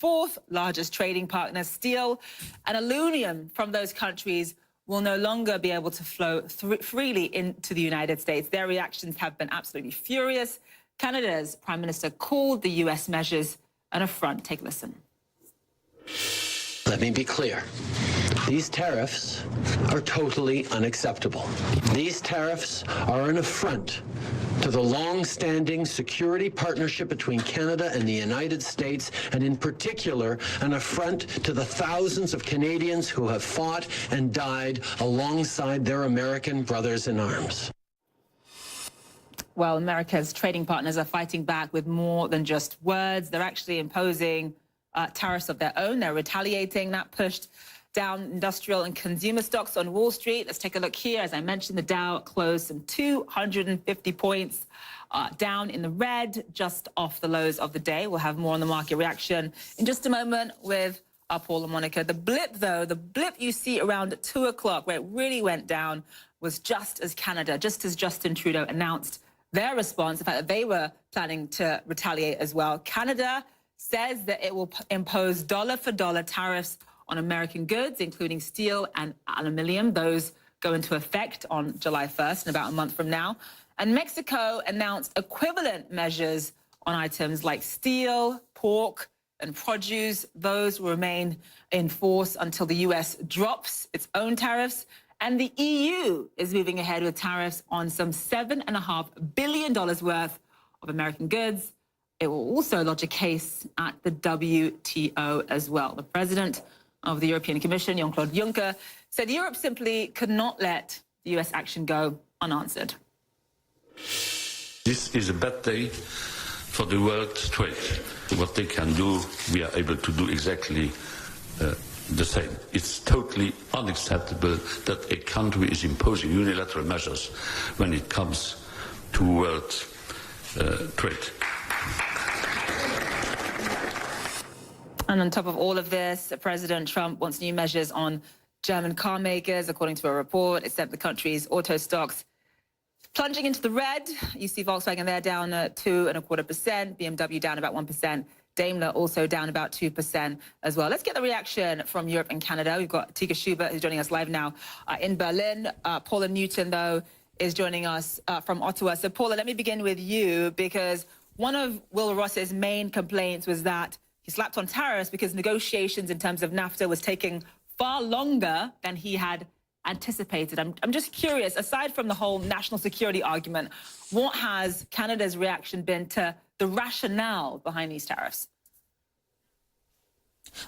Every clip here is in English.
fourth largest trading partner. Steel and aluminum from those countries will no longer be able to flow freely into the United States. Their reactions have been absolutely furious. Canada's Prime Minister called the U.S. measures an affront. Take a listen. Let me be clear. These tariffs are totally unacceptable. These tariffs are an affront to the long-standing security partnership between Canada and the United States, and in particular, an affront to the thousands of Canadians who have fought and died alongside their American brothers in arms. Well, America's trading partners are fighting back with more than just words. They're actually imposing tariffs of their own. They're retaliating. That pushed down industrial and consumer stocks on Wall Street. Let's take a look here. As I mentioned, the Dow closed some 250 points down in the red, just off the lows of the day. We'll have more on the market reaction in just a moment with Paul and Monica. The blip, though, the blip you see around 2 o'clock, where it really went down, was just as Justin Trudeau announced their response, the fact that they were planning to retaliate as well. Canada says that it will impose dollar-for-dollar tariffs on American goods, including steel and aluminium. Those go into effect on July 1st, in about a month from now. And Mexico announced equivalent measures on items like steel, pork, and produce. Those will remain in force until the U.S. drops its own tariffs. And the EU is moving ahead with tariffs on some $7.5 billion worth of American goods. It will also lodge a case at the WTO as well. The president of the European Commission, Jean-Claude Juncker, said Europe simply could not let the U.S. action go unanswered. This is a bad day for the world trade. What they can do, we are able to do exactly the same. It's totally unacceptable that a country is imposing unilateral measures when it comes to world trade. And on top of all of this, President Trump wants new measures on German car makers. According to a report, it sent the country's auto stocks plunging into the red. You see Volkswagen there down 2.25%, BMW down about 1%, Daimler also down about 2% as well. Let's get the reaction from Europe and Canada. We've got Tika Schubert, who's joining us live now in Berlin. Paula Newton, though, is joining us from Ottawa. So, Paula, let me begin with you, because one of Wilbur Ross's main complaints was that he slapped on tariffs because negotiations in terms of NAFTA was taking far longer than he had anticipated. I'm just curious, aside from the whole national security argument, what has Canada's reaction been to the rationale behind these tariffs?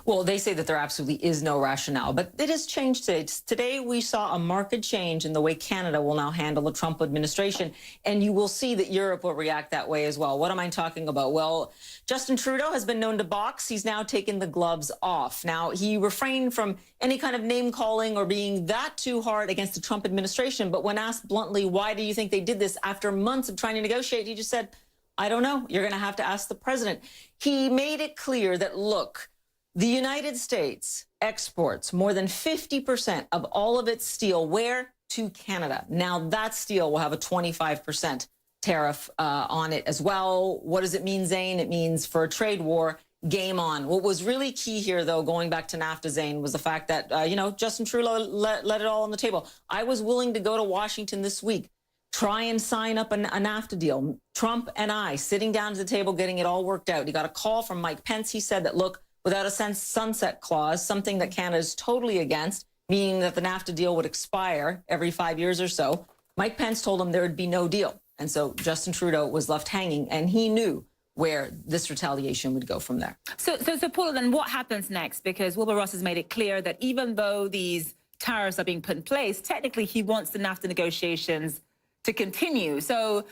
Well, they say that there absolutely is no rationale, but it has changed today. Today, we saw a marked change in the way Canada will now handle the Trump administration, and you will see that Europe will react that way as well. What am I talking about? Well, Justin Trudeau has been known to box. He's now taken the gloves off. Now, he refrained from any kind of name-calling or being that too hard against the Trump administration, but when asked bluntly, why do you think they did this after months of trying to negotiate, he just said, I don't know. You're going to have to ask the president. He made it clear that, look, the United States exports more than 50% of all of its steel where? To Canada. Now, that steel will have a 25% tariff on it as well. What does it mean, Zane? It means for a trade war, game on. What was really key here, though, going back to NAFTA, Zane, was the fact that, Justin Trudeau let it all on the table. I was willing to go to Washington this week, try and sign up a NAFTA deal. Trump and I sitting down at the table, getting it all worked out. He got a call from Mike Pence. He said that, look, without a sunset clause, something that Canada is totally against, meaning that the NAFTA deal would expire every 5 years or so, Mike Pence told him there would be no deal. And so Justin Trudeau was left hanging, and he knew where this retaliation would go from there. So Paula, then what happens next? Because Wilbur Ross has made it clear that even though these tariffs are being put in place, technically he wants the NAFTA negotiations to continue. So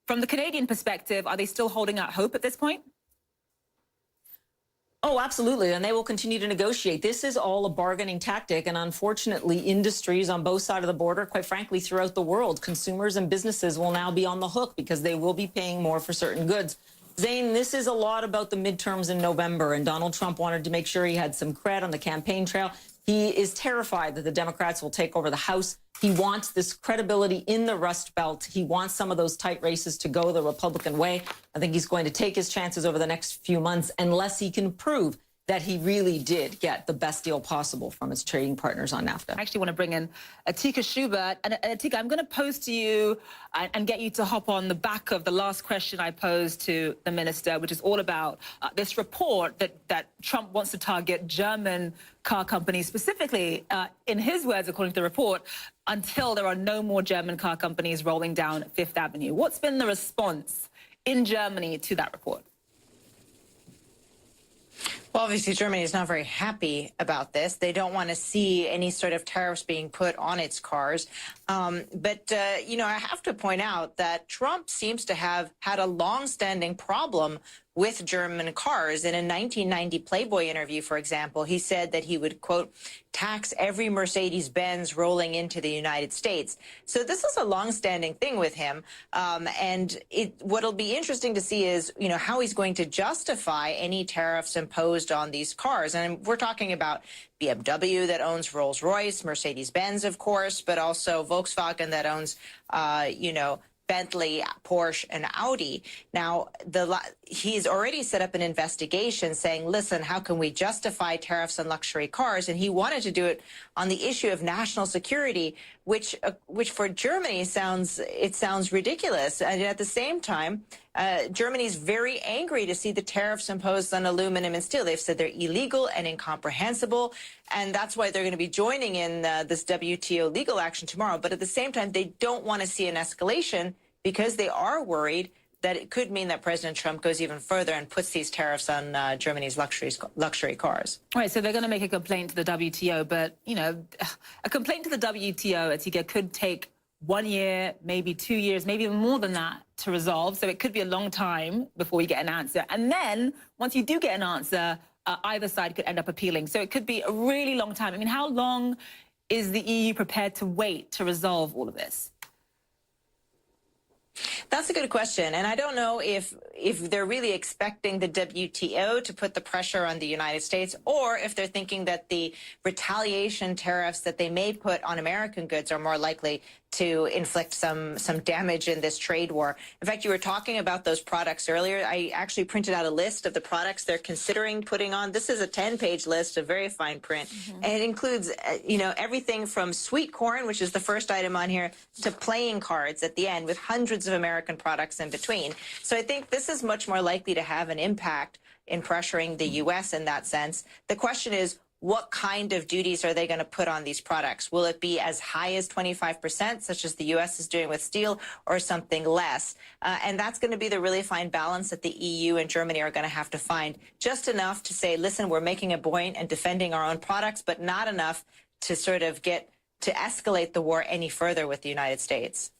from the Canadian perspective, are they still holding out hope at this point? Oh, absolutely. And they will continue to negotiate. This is all a bargaining tactic. And unfortunately, industries on both sides of the border, quite frankly, throughout the world, consumers and businesses will now be on the hook because they will be paying more for certain goods. Zane, this is a lot about the midterms in November. And Donald Trump wanted to make sure he had some cred on the campaign trail. He is terrified that the Democrats will take over the House. He wants this credibility in the Rust Belt. He wants some of those tight races to go the Republican way. I think he's going to take his chances over the next few months unless he can prove that he really did get the best deal possible from his trading partners on NAFTA. I actually want to bring in Atika Schubert. And Atika, I'm going to pose to you and get you to hop on the back of the last question I posed to the minister, which is all about this report that Trump wants to target German car companies, specifically, in his words, according to the report, until there are no more German car companies rolling down Fifth Avenue. What's been the response in Germany to that report? Well, obviously, Germany is not very happy about this. They don't want to see any sort of tariffs being put on its cars. You know, I have to point out that Trump seems to have had a long-standing problem with German cars. In a 1990 Playboy interview, for example, he said that he would, quote, tax every Mercedes-Benz rolling into the United States. So this is a long-standing thing with him. What'll be interesting to see is, you know, how he's going to justify any tariffs imposed on these cars. And we're talking about BMW that owns Rolls-Royce, Mercedes-Benz, of course, but also Volkswagen that owns, you know, Bentley, Porsche, and Audi. Now, he's already set up an investigation saying, listen, how can we justify tariffs on luxury cars? And he wanted to do it on the issue of national security, which for Germany sounds ridiculous. And at the same time, Germany's very angry to see the tariffs imposed on aluminum and steel. They've said they're illegal and incomprehensible, and that's why they're going to be joining in this WTO legal action tomorrow. But at the same time, they don't want to see an escalation because they are worried that it could mean that President Trump goes even further and puts these tariffs on Germany's luxury cars. All right, so they're going to make a complaint to the WTO, but, you know, a complaint to the WTO, Atika, could take 1 year, maybe 2 years, maybe even more than that to resolve. So it could be a long time before we get an answer. And then once you do get an answer, either side could end up appealing. So it could be a really long time. I mean, how long is the EU prepared to wait to resolve all of this? That's a good question. And I don't know if they're really expecting the WTO to put the pressure on the United States, or if they're thinking that the retaliation tariffs that they may put on American goods are more likely to inflict some damage in this trade war. In fact, you were talking about those products earlier. I actually printed out a list of the products they're considering putting on. This is a 10-page list of very fine print. And it includes, you know, everything from sweet corn, which is the first item on here, to playing cards at the end, with hundreds of American products in between. So I think this is much more likely to have an impact in pressuring the U.S. in that sense. The question is, what kind of duties are they going to put on these products? Will it be as high as 25%, such as the U.S. is doing with steel, or something less? And that's going to be the really fine balance that the EU and Germany are going to have to find. Just enough to say, listen, we're making a point and defending our own products, but not enough to sort of get to escalate the war any further with the United States.